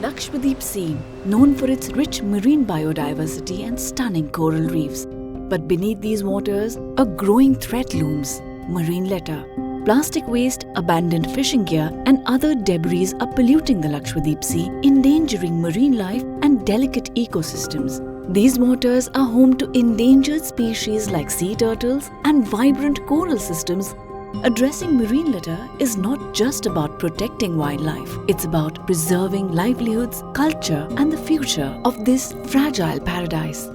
Lakshadweep Sea, known for its rich marine biodiversity and stunning coral reefs. But beneath these waters, a growing threat looms: marine litter. Plastic waste, abandoned fishing gear and other debris are polluting the Lakshadweep Sea, endangering marine life and delicate ecosystems. These waters are home to endangered species like sea turtles and vibrant coral systems. Addressing marine litter is not just about protecting wildlife, it's about preserving livelihoods, culture and the future of this fragile paradise.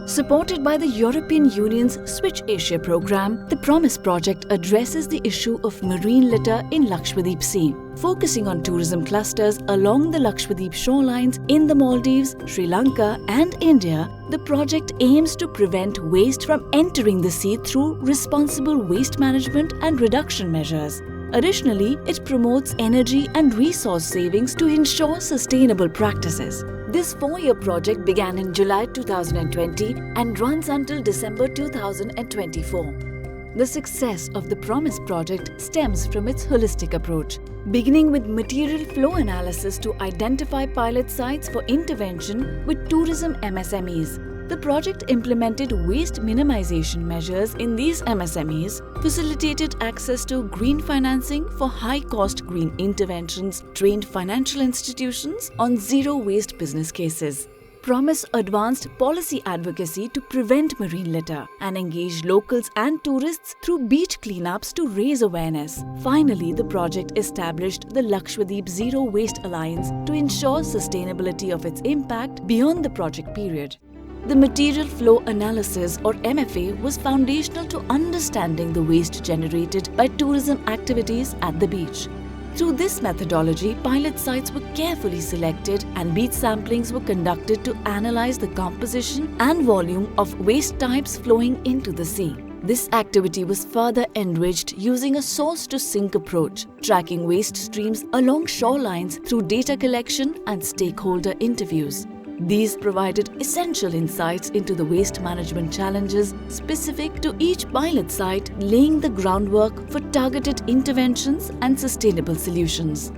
Supported by the European Union's Switch Asia program, the Promise project addresses the issue of marine litter in Lakshadweep Sea, focusing on tourism clusters along the Lakshadweep shorelines in the Maldives, Sri Lanka and India. The project aims to prevent waste from entering the sea through responsible waste management and reduction measures. Additionally, it promotes energy and resource savings to ensure sustainable practices. This 4-year project began in July 2020 and runs until December 2024. The success of the Promise project stems from its holistic approach, beginning with material flow analysis to identify pilot sites for intervention with tourism MSMEs. The project implemented waste minimization measures in these MSMEs, facilitated access to green financing for high-cost green interventions, trained financial institutions on zero-waste business cases. Promise advanced policy advocacy to prevent marine litter and engaged locals and tourists through beach cleanups to raise awareness. Finally, the project established the Lakshadweep Zero Waste Alliance to ensure sustainability of its impact beyond the project period. The material flow analysis or MFA was foundational to understanding the waste generated by tourism activities at the beach. Through this methodology, pilot sites were carefully selected and beach samplings were conducted to analyze the composition and volume of waste types flowing into the sea. This activity was further enriched using a source-to-sink approach, tracking waste streams along shorelines through data collection and stakeholder interviews. These provided essential insights into the waste management challenges specific to each pilot site, laying the groundwork for targeted interventions and sustainable solutions.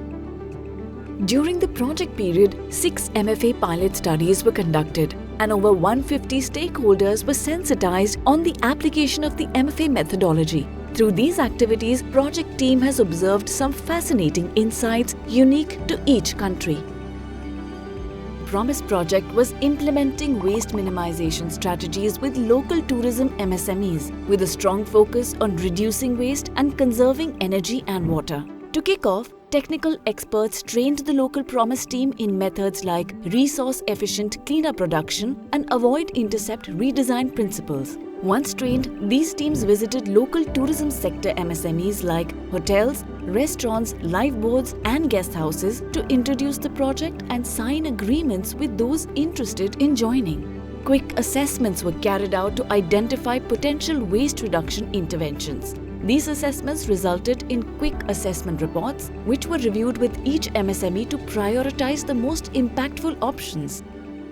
During the project period, 6 MFA pilot studies were conducted and over 150 stakeholders were sensitized on the application of the MFA methodology. Through these activities, project team has observed some fascinating insights unique to each country. Promise project was implementing waste minimization strategies with local tourism MSMEs, with a strong focus on reducing waste and conserving energy and water. To kick off, technical experts trained the local Promise team in methods like resource-efficient cleanup production and avoid intercept redesign principles. Once trained, these teams visited local tourism sector MSMEs like hotels, restaurants, lifeboats and guest houses to introduce the project and sign agreements with those interested in joining. Quick assessments were carried out to identify potential waste reduction interventions. These assessments resulted in quick assessment reports, which were reviewed with each MSME to prioritize the most impactful options.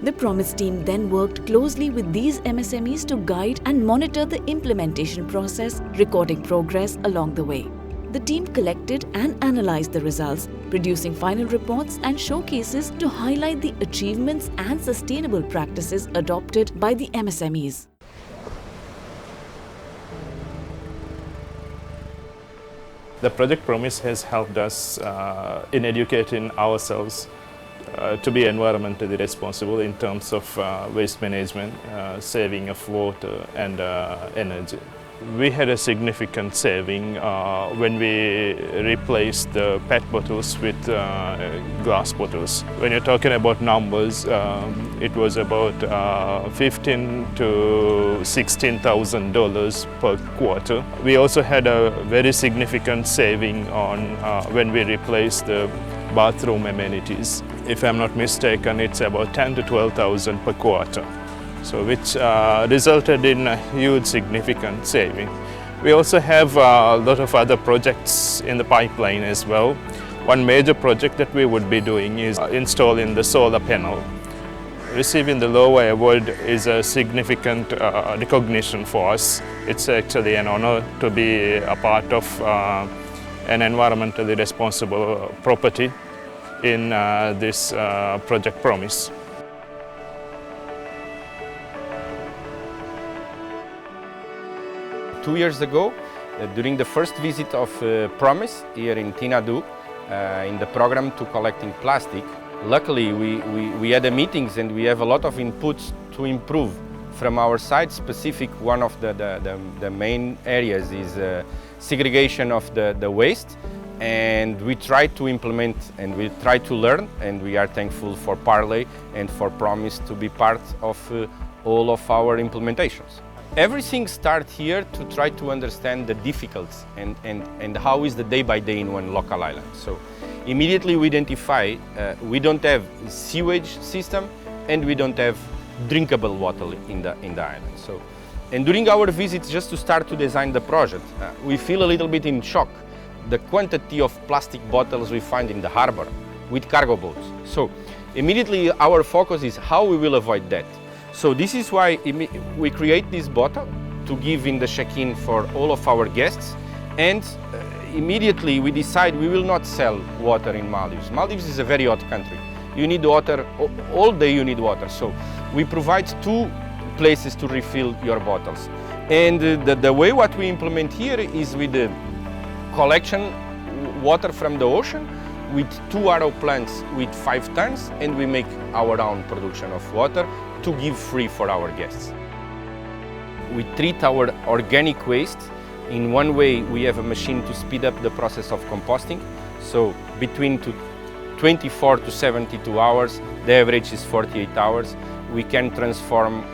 The Promise team then worked closely with these MSMEs to guide and monitor the implementation process, recording progress along the way. The team collected and analyzed the results, producing final reports and showcases to highlight the achievements and sustainable practices adopted by the MSMEs. The Project Promise has helped us in educating ourselves to be environmentally responsible in terms of waste management, saving of water and energy. We had a significant saving when we replaced the PET bottles with glass bottles. When you're talking about numbers, it was about $15,000 to $16,000 per quarter. We also had a very significant saving on when we replaced the bathroom amenities. If I'm not mistaken, it's about $10,000 to $12,000 per quarter. So which resulted in a huge significant saving. We also have a lot of other projects in the pipeline as well. One major project that we would be doing is installing the solar panel. Receiving the Lower Award is a significant recognition for us. It's actually an honor to be a part of an environmentally responsible property in this project Promise. Two years ago, during the first visit of Promise here in Tinadu, in the program to collecting plastic, luckily we had meetings and we have a lot of inputs to improve from our side. Specific, one of the main areas is segregation of the waste, and we try to implement and we try to learn, and we are thankful for Parley and for Promise to be part of all of our implementations. Everything starts here to try to understand the difficulties and how is the day by day in one local island. So immediately we identify we don't have sewage system and we don't have drinkable water in the island. So, and during our visits, just to start to design the project, we feel a little bit in shock the quantity of plastic bottles we find in the harbor with cargo boats. So immediately our focus is how we will avoid that. So this is why we create this bottle to give in the check-in for all of our guests, and immediately we decide we will not sell water in Maldives. Maldives is a very hot country. You need water, all day you need water. So we provide 2 places to refill your bottles. And the way what we implement here is with the collection water from the ocean with 2 RO plants with 5 tons, and we make our own production of water to give free for our guests. We treat our organic waste in one way. We have a machine to speed up the process of composting. So between 24 to 72 hours, the average is 48 hours, we can transform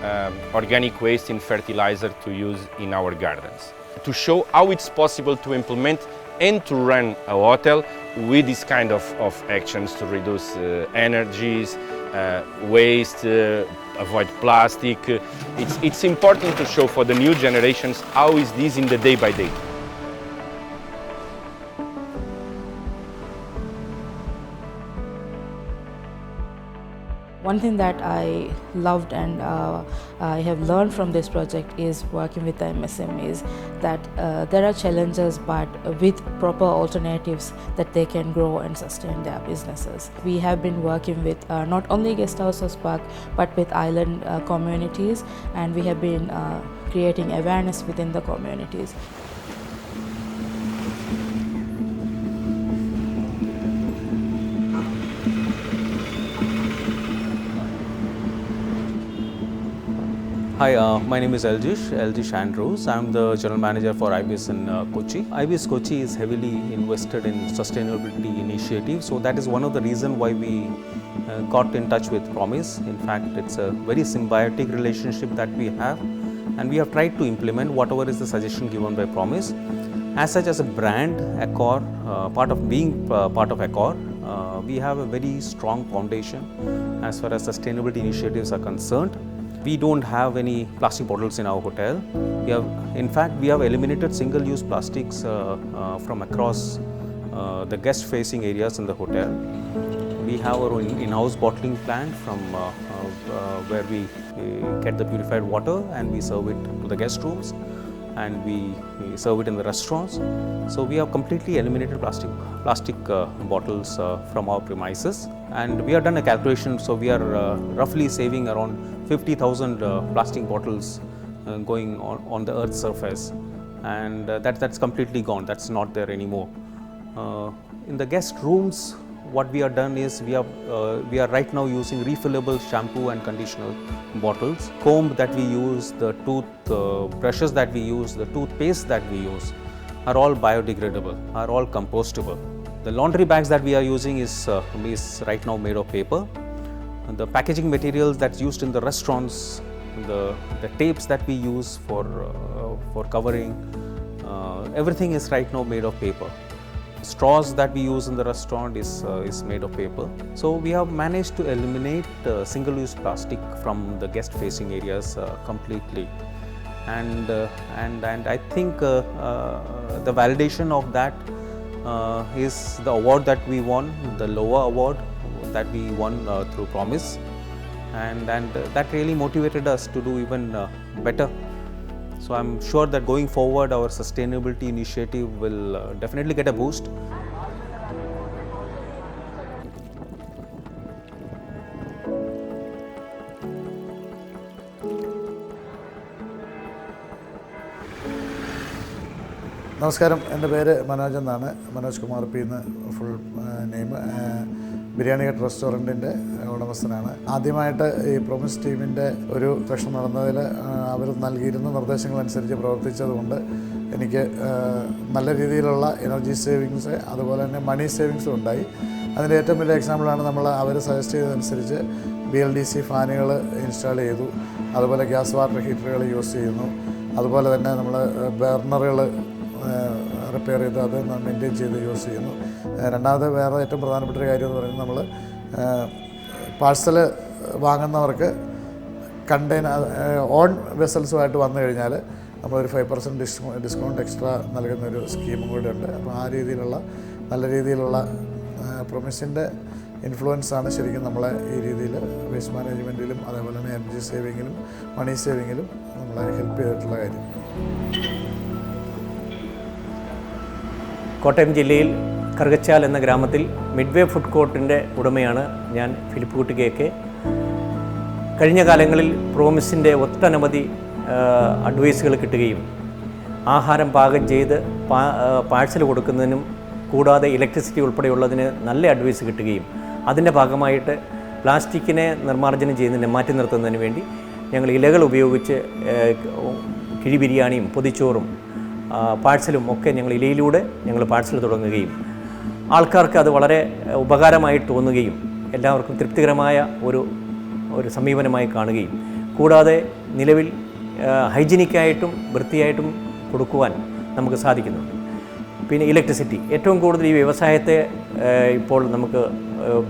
organic waste in fertilizer to use in our gardens. To show how it's possible to implement and to run a hotel with this kind of actions to reduce energies, waste, avoid plastic. It's important to show for the new generations how is this in the day by day. One thing that I loved and I have learned from this project is working with the MSMEs, that there are challenges, but with proper alternatives that they can grow and sustain their businesses. We have been working with not only guest houses park but with island communities, and we have been creating awareness within the communities. Hi, my name is Eljish Andrews. I'm the General Manager for IBIS in Kochi. IBIS Kochi is heavily invested in sustainability initiatives, so that is one of the reasons why we got in touch with Promise. In fact, it's a very symbiotic relationship that we have, and we have tried to implement whatever is the suggestion given by Promise. As such, as a brand, Accor, part of being part of Accor, we have a very strong foundation as far as sustainability initiatives are concerned. We don't have any plastic bottles in our hotel. In fact, we have eliminated single-use plastics from across the guest-facing areas in the hotel. We have our own in-house bottling plant from where we get the purified water and we serve it to the guest rooms, and we serve it in the restaurants. So we have completely eliminated plastic bottles from our premises, and we have done a calculation. So we are roughly saving around 50,000 plastic bottles going on the Earth's surface, and that's completely gone. That's not there anymore. In the guest rooms, what we have done is we are right now using refillable shampoo and conditioner bottles. Comb that we use, the tooth brushes that we use, the toothpaste that we use are all biodegradable, are all compostable. The laundry bags that we are using is right now made of paper. And the packaging materials that's used in the restaurants, the tapes that we use for covering, everything is right now made of paper. Straws that we use in the restaurant is made of paper. So we have managed to eliminate single-use plastic from the guest-facing areas completely. And I think the validation of that is the award that we won, the LOA award that we won through Promise, and that really motivated us to do even better. So I'm sure that going forward our sustainability initiative will definitely get a boost. നമസ്കാരം, എൻ്റെ പേര് മനോജ് എന്നാണ്. Manoj Kumar P എന്ന് full name. Biryani hut റെസ്റ്റോറൻറ്റിൻ്റെ ഉടമസ്ഥനാണ്. ആദ്യമായിട്ട് ഈ promise ടീമിൻ്റെ ഒരു session നടന്നതിൽ അവർ നൽകിയിരുന്ന നിർദ്ദേശങ്ങളനുസരിച്ച് പ്രവർത്തിച്ചതുകൊണ്ട് എനിക്ക് നല്ല രീതിയിലുള്ള എനർജി സേവിങ്സ് അതുപോലെ തന്നെ മണി സേവിങ്സും ഉണ്ടായി. അതിൻ്റെ ഏറ്റവും വലിയ എക്സാമ്പിളാണ് അവർ സജസ്റ്റ് ചെയ്തതനുസരിച്ച് BLDC ഫാനുകൾ ഇൻസ്റ്റാൾ ചെയ്തു. അതുപോലെ ഗ്യാസ് വാട്ടർ ഹീറ്ററുകൾ യൂസ് ചെയ്യുന്നു. അതുപോലെ തന്നെ നമ്മൾ ബർണറുകൾ റിപ്പയർ ചെയ്ത് അത് മെയിൻറ്റെയിൻ ചെയ്ത് യൂസ് ചെയ്യുന്നു. രണ്ടാമത് വേറെ ഏറ്റവും പ്രധാനപ്പെട്ട ഒരു കാര്യം എന്ന് പറയുന്നത് നമ്മൾ പാഴ്സൽ വാങ്ങുന്നവർക്ക് കണ്ടെയ്നർ ഓൺ വെസൽസുമായിട്ട് വന്നു കഴിഞ്ഞാൽ നമ്മളൊരു 5% ഡിസ്കൗണ്ട് എക്സ്ട്രാ നൽകുന്നൊരു സ്കീമും കൂടെ ഉണ്ട്. അപ്പോൾ ആ രീതിയിലുള്ള നല്ല രീതിയിലുള്ള പ്രൊമിസിൻ്റെ ഇൻഫ്ലുവൻസാണ് ശരിക്കും നമ്മളെ ഈ രീതിയിൽ വേസ്റ്റ് മാനേജ്മെൻറ്റിലും അതേപോലെ തന്നെ എനർജി സേവിങ്ങിലും മണി സേവിങ്ങിലും നമ്മളെ ഹെൽപ്പ് ചെയ്തിട്ടുള്ള കാര്യം. കോട്ടയം ജില്ലയിൽ കറുകച്ചാൽ എന്ന ഗ്രാമത്തിൽ മിഡ്വേ ഫുഡ് കോർട്ടിൻ്റെ ഉടമയാണ് ഞാൻ, ഫിലിപ്പ് കുട്ടി KK. കഴിഞ്ഞ കാലങ്ങളിൽ പ്രോമിസിൻ്റെ ഒട്ടനവധി അഡ്വൈസുകൾ കിട്ടുകയും ആഹാരം പാകം ചെയ്ത് പാഴ്സൽ കൊടുക്കുന്നതിനും കൂടാതെ ഇലക്ട്രിസിറ്റി ഉൾപ്പെടെയുള്ളതിന് നല്ല അഡ്വൈസ് കിട്ടുകയും അതിൻ്റെ ഭാഗമായിട്ട് പ്ലാസ്റ്റിക്കിനെ നിർമ്മാർജ്ജനം ചെയ്യുന്നതിന് മാറ്റി നിർത്തുന്നതിന് വേണ്ടി ഞങ്ങൾ ഇലകൾ ഉപയോഗിച്ച് കിഴി ബിരിയാണിയും പൊതിച്ചോറും പാഴ്സലും ഒക്കെ ഞങ്ങൾ ഇലയിലൂടെ ഞങ്ങൾ പാഴ്സൽ തുടങ്ങുകയും ആൾക്കാർക്ക് അത് വളരെ ഉപകാരമായി തോന്നുകയും എല്ലാവർക്കും തൃപ്തികരമായ ഒരു സമീപനമായി കാണുകയും കൂടാതെ നിലവിൽ ഹൈജീനിക്കായിട്ടും വൃത്തിയായിട്ടും കൊടുക്കുവാൻ നമുക്ക് സാധിക്കുന്നുണ്ട്. പിന്നെ ഇലക്ട്രിസിറ്റി ഏറ്റവും കൂടുതൽ ഈ വ്യവസായത്തെ ഇപ്പോൾ നമുക്ക്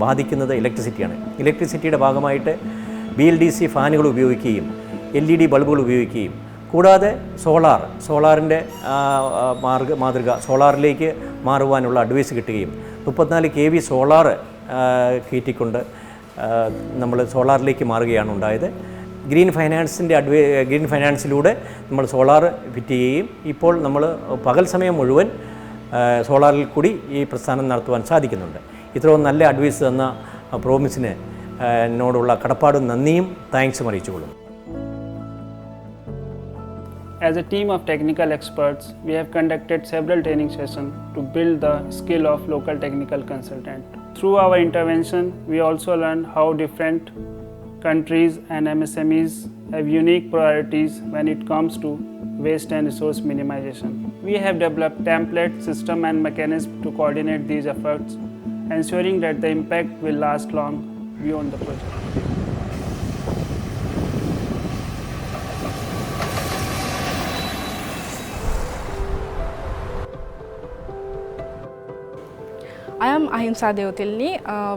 ബാധിക്കുന്നത് ഇലക്ട്രിസിറ്റിയാണ്. ഇലക്ട്രിസിറ്റിയുടെ ഭാഗമായിട്ട് BLDC ഫാനുകൾ ഉപയോഗിക്കുകയും LED ബൾബുകൾ ഉപയോഗിക്കുകയും കൂടാതെ സോളാറിൻ്റെ മാതൃക സോളാറിലേക്ക് മാറുവാനുള്ള അഡ്വൈസ് കിട്ടുകയും 34 kV സോളാർ കയറ്റിക്കൊണ്ട് നമ്മൾ സോളാറിലേക്ക് മാറുകയാണ് ഉണ്ടായത്. ഗ്രീൻ ഫൈനാൻസിലൂടെ നമ്മൾ സോളാർ ഫിറ്റ് ചെയ്യുകയും ഇപ്പോൾ നമ്മൾ പകൽ സമയം മുഴുവൻ സോളാറിൽ കൂടി ഈ പ്രസ്ഥാനം നടത്തുവാൻ സാധിക്കുന്നുണ്ട്. ഇത്രയും നല്ല അഡ്വൈസ് തന്ന പ്രോമിസിന് എന്നോടുള്ള കടപ്പാടും നന്ദിയും താങ്ക്സും അറിയിച്ചുകൊള്ളുന്നു. As a team of technical experts, we have conducted several training sessions to build the skill of local technical consultant. Through our intervention, we also learned how different countries and MSMEs have unique priorities when it comes to waste and resource minimization. We have developed template, system and mechanism to coordinate these efforts, ensuring that the impact will last long beyond the project. I am Ahimsa Deotilni,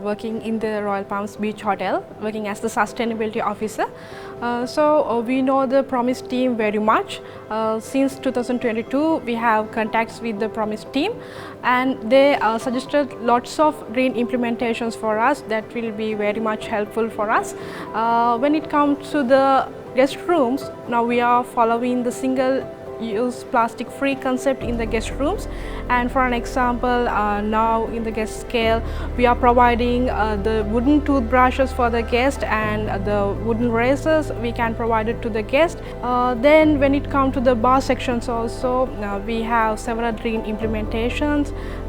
working in the Royal Palms Beach Hotel, working as the Sustainability Officer. We know the Promise team very much. Since 2022, we have contacts with the Promise team and they suggested lots of green implementations for us that will be very much helpful for us. When it comes to the guest rooms, now we are following the single-use plastic-free concept in the guest rooms, and for an example, now in the guest scale we are providing the wooden toothbrushes for the guest and the wooden razors we can provide it to the guest. Then when it comes to the bar sections also, we have several green implementations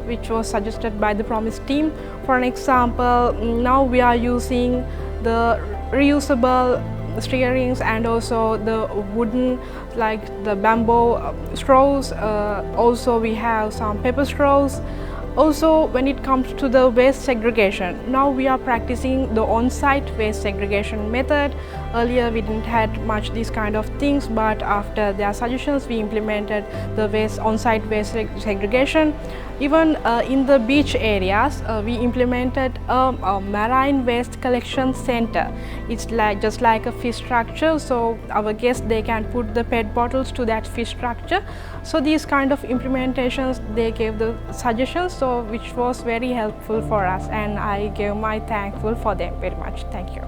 which was suggested by the Promise team. For an example, now we are using the reusable steerings and also the wooden like the bamboo straws. Also we have some paper straws. Also when it comes to the waste segregation, now we are practicing the on-site waste segregation method. Earlier we didn't had much these kind of things, but after their suggestions we implemented the on-site waste segregation. Even in the beach areas, we implemented a marine waste collection center. It's just like a fish structure, so our guests they can put the PET bottles to that fish structure. So these kind of implementations they gave the suggestions, so which was very helpful for us, and I gave my thankful for them very much. Thank you.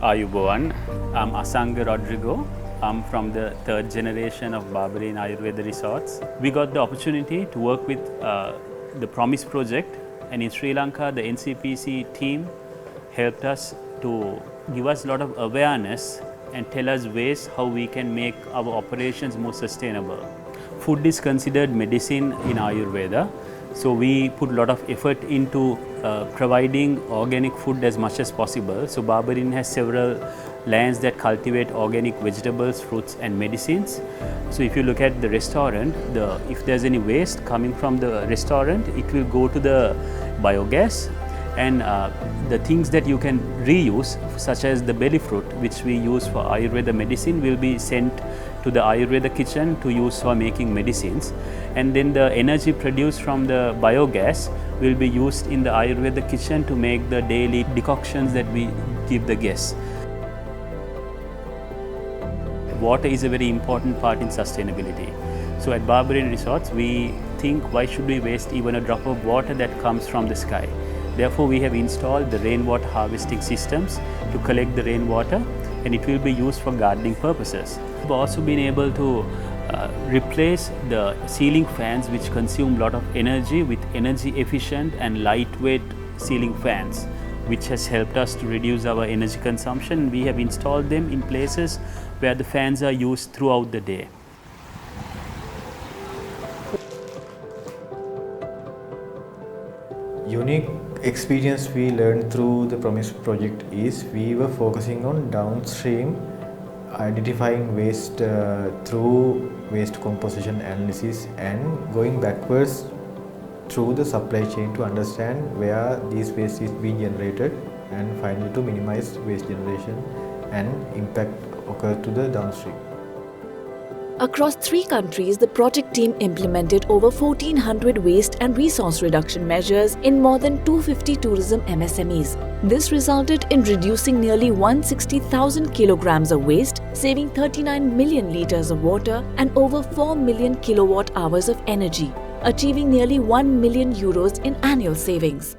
Ayubowan, I'm Asanga Rodrigo. I'm from the third generation of Barberyn Resorts. We got the opportunity to work with the Promise project, and in Sri Lanka the NCPC team helped us to give us a lot of awareness and tell us ways how we can make our operations more sustainable. Food is considered medicine in Ayurveda, so we put a lot of effort into providing organic food as much as possible. So Barberyn has several lands that cultivate organic vegetables, fruits and medicines. So if you look at the restaurant, if there's any waste coming from the restaurant, it will go to the biogas, and the things that you can reuse, such as the belly fruit, which we use for Ayurveda medicine, will be sent to the Ayurveda kitchen to use for making medicines, and then the energy produced from the biogas will be used in the Ayurveda kitchen to make the daily decoctions that we give the guests. Water is a very important part in sustainability. So at Barberyn Resorts, we think, why should we waste even a drop of water that comes from the sky? Therefore, we have installed the rainwater harvesting systems to collect the rainwater, and it will be used for gardening purposes. We've also been able to replace the ceiling fans which consume a lot of energy with energy efficient and lightweight ceiling fans, which has helped us to reduce our energy consumption. We have installed them in places where the fans are used throughout the day. Unique experience we learned through the Promise project is we were focusing on downstream identifying waste through waste composition analysis and going backwards through the supply chain to understand where these waste is being generated, and finally to minimize waste generation and impact occur to the downstream. Across 3 countries, the project team implemented over 1,400 waste and resource reduction measures in more than 250 tourism MSMEs. This resulted in reducing nearly 160,000 kilograms of waste, saving 39 million litres of water and over 4 million kilowatt hours of energy, achieving nearly 1 million euros in annual savings.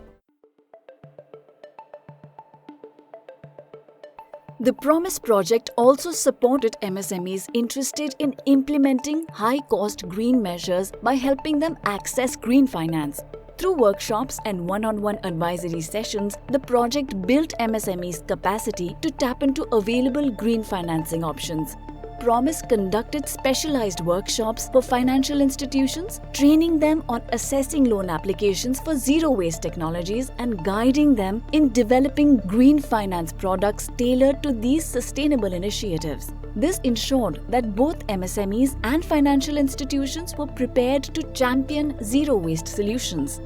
The Promise project also supported MSMEs interested in implementing high-cost green measures by helping them access green finance. Through workshops and one-on-one advisory sessions, the project built MSMEs' capacity to tap into available green financing options. Promise conducted specialized workshops for financial institutions, training them on assessing loan applications for zero-waste technologies and guiding them in developing green finance products tailored to these sustainable initiatives. This ensured that both MSMEs and financial institutions were prepared to champion zero-waste solutions.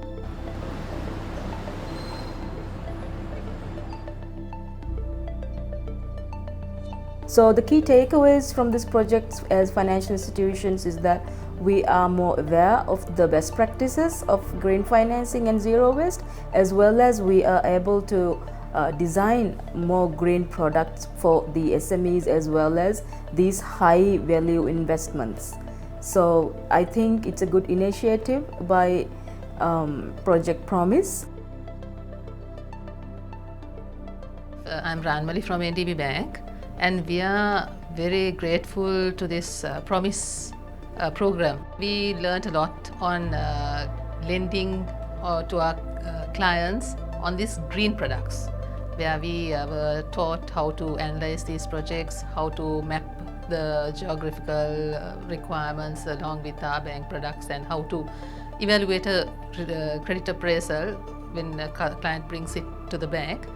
So the key takeaways from this project as financial institutions is that we are more aware of the best practices of green financing and zero waste, as well as we are able to design more green products for the SMEs as well as these high value investments. So I think it's a good initiative by Project Promise. I'm Ranmali from NDB Bank, and we are very grateful to this Promise program. We learned a lot on lending to our clients on these green products, where we were taught how to analyze these projects, how to map the geographical requirements along with our bank products, and how to evaluate a credit appraisal when a client brings it to the bank.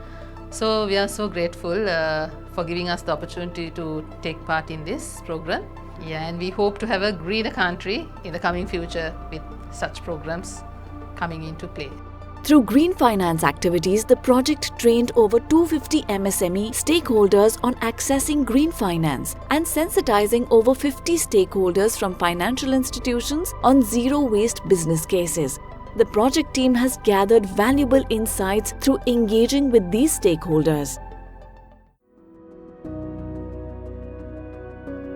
So we are so grateful for giving us the opportunity to take part in this program. Yeah, and we hope to have a greener country in the coming future with such programs coming into play. Through green finance activities, the project trained over 250 MSME stakeholders on accessing green finance and sensitizing over 50 stakeholders from financial institutions on zero-waste business cases. The project team has gathered valuable insights through engaging with these stakeholders.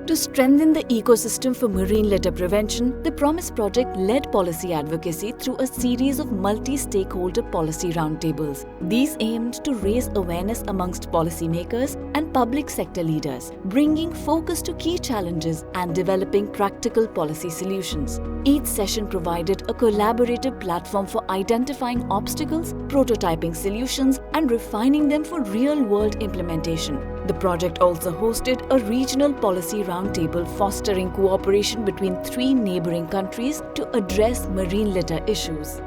To strengthen the ecosystem for marine litter prevention, the PROMISE project led policy advocacy through a series of multi-stakeholder policy roundtables. These aimed to raise awareness amongst policymakers and public sector leaders, bringing focus to key challenges and developing practical policy solutions. Each session provided a collaborative platform for identifying obstacles, prototyping solutions, and refining them for real-world implementation. The project also hosted a regional policy roundtable fostering cooperation between 3 neighbouring countries to address marine litter issues.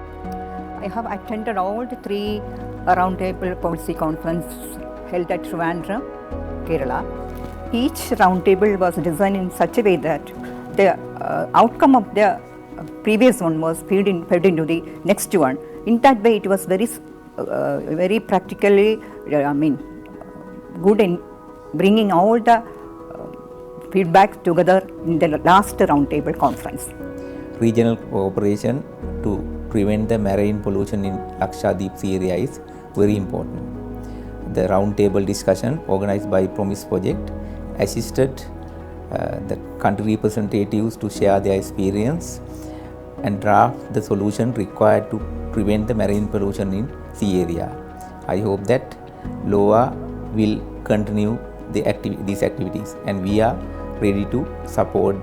I have attended all the 3 roundtable policy conferences held at Trivandrum, Kerala. Each roundtable was designed in such a way that the outcome of the previous one was fed into the next one. In that way, it was very practically, good in bringing all the feedback together in the last roundtable conference. Regional cooperation to prevent the marine pollution in Lakshadweep Sea area is very important. The roundtable discussion organized by PROMISE project assisted the country representatives to share their experience and draft the solution required to prevent the marine pollution in sea area. I hope that LOA will continue these activities, and we are ready to support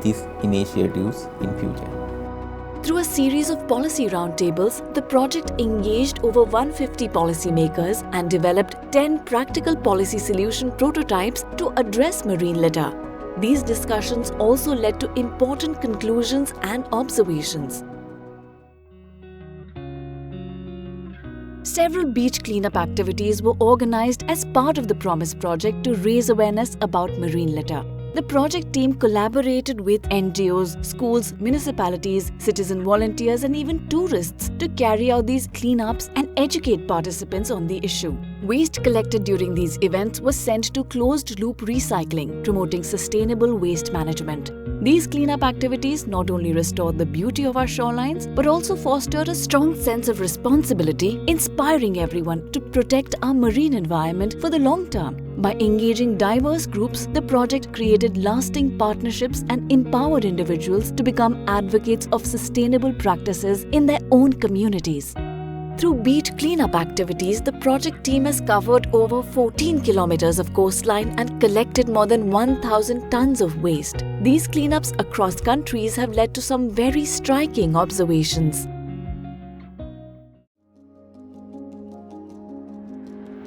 these initiatives in future. Through a series of policy roundtables, the project engaged over 150 policymakers and developed 10 practical policy solution prototypes to address marine litter. These discussions also led to important conclusions and observations. Several beach cleanup activities were organized as part of the PROMISE project to raise awareness about marine litter. The project team collaborated with NGOs, schools, municipalities, citizen volunteers, and even tourists to carry out these cleanups and educate participants on the issue. Waste collected during these events was sent to closed-loop recycling, promoting sustainable waste management. These cleanup activities not only restored the beauty of our shorelines, but also fostered a strong sense of responsibility, inspiring everyone to protect our marine environment for the long term. By engaging diverse groups, the project created lasting partnerships and empowered individuals to become advocates of sustainable practices in their own communities. Through beach cleanup activities, the project team has covered over 14 kilometers of coastline and collected more than 1,000 tons of waste. These cleanups across countries have led to some very striking observations.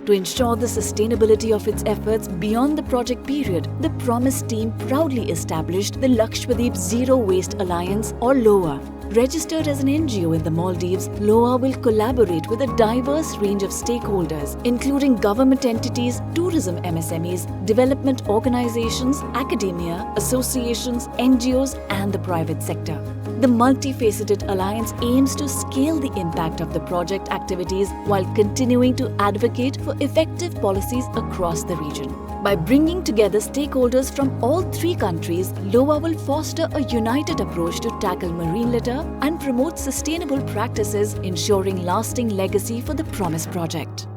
To ensure the sustainability of its efforts beyond the project period, the PROMISE team proudly established the Lakshadweep Zero Waste Alliance, or LOA. Registered as an NGO in the Maldives, LOA will collaborate with a diverse range of stakeholders, including government entities, tourism MSMEs, development organizations, academia, associations, NGOs, and the private sector. The multifaceted alliance aims to scale the impact of the project activities while continuing to advocate for effective policies across the region. By bringing together stakeholders from all 3 countries, LOA will foster a united approach to tackle marine litter and promote sustainable practices, ensuring lasting legacy for the PROMISE project.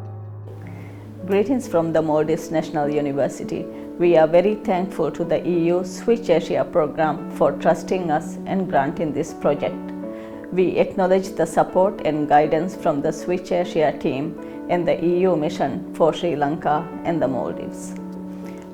Greetings from the Maldives National University. We are very thankful to the EU Switch Asia program for trusting us and granting this project. We acknowledge the support and guidance from the Switch Asia team and the EU mission for Sri Lanka and the Maldives.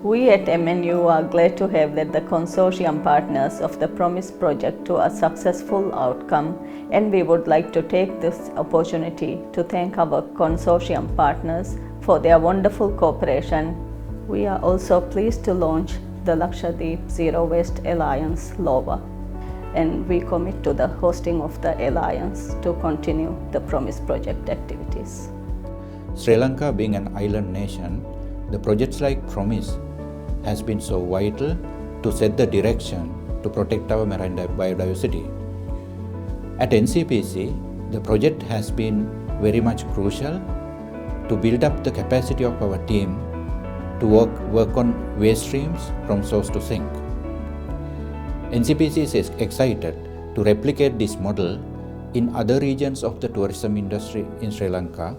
We at MNU are glad to have led the consortium partners of the PROMISE project to a successful outcome, and we would like to take this opportunity to thank our consortium partners for their wonderful cooperation. We are also pleased to launch the Lakshadweep Zero Waste Alliance LOA, and we commit to the hosting of the alliance to continue the PROMISE project activities. Sri Lanka being an island nation, the projects like PROMISE has been so vital to set the direction to protect our marine biodiversity. At NCPC, the project has been very much crucial to build up the capacity of our team to work on waste streams from source to sink. NCPC is excited to replicate this model in other regions of the tourism industry in Sri Lanka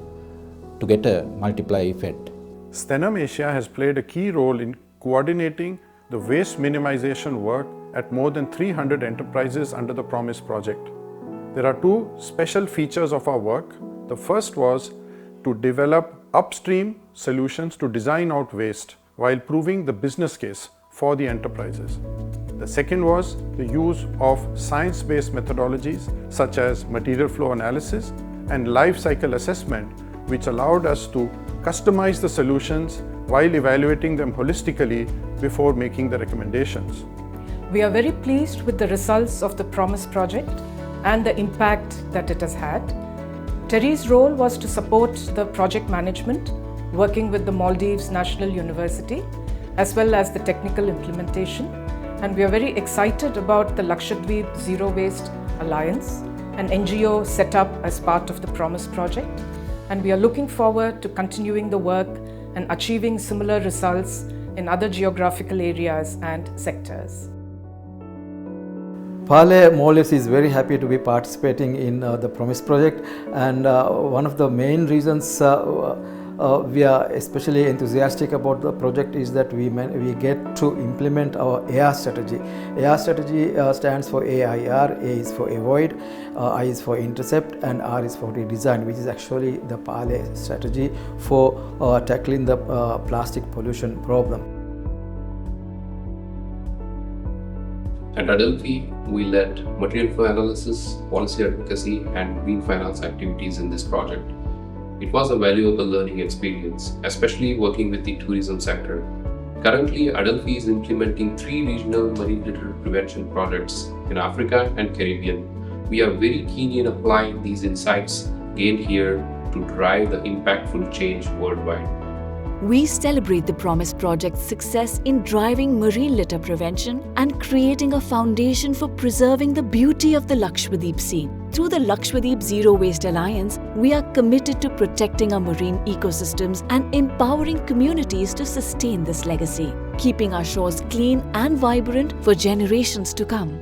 to get a multiplier effect. Stenum Asia has played a key role in coordinating the waste minimization work at more than 300 enterprises under the PROMISE project. There are two special features of our work. The first was to develop upstream solutions to design out waste while proving the business case for the enterprises. The second was the use of science-based methodologies such as material flow analysis and life cycle assessment, which allowed us to customize the solutions while evaluating them holistically before making the recommendations. We are very pleased with the results of the PROMISE project and the impact that it has had. Terry's role was to support the project management, working with the Maldives National University, as well as the technical implementation. And we are very excited about the Lakshadweep Zero Waste Alliance, an NGO set up as part of the PROMISE project. And we are looking forward to continuing the work and achieving similar results in other geographical areas and sectors. Parley Maldives is very happy to be participating in the PROMISE project, and one of the main reasons we are especially enthusiastic about the project is that we get to implement our AR strategy. AR strategy stands for AIR. A is for avoid, I is for intercept, and R is for redesign, which is actually the Parley strategy for tackling the plastic pollution problem. At Adelphi, we led material flow analysis, policy advocacy, and green finance activities in this project. It was a valuable learning experience, especially working with the tourism sector. Currently, Adelphi is implementing 3 regional marine litter prevention projects in Africa and Caribbean. We are very keen in applying these insights gained here to drive the impactful change worldwide. We celebrate the PROMISE project's success in driving marine litter prevention and creating a foundation for preserving the beauty of the Lakshadweep Sea. Through the Lakshadweep Zero Waste Alliance, we are committed to protecting our marine ecosystems and empowering communities to sustain this legacy, keeping our shores clean and vibrant for generations to come.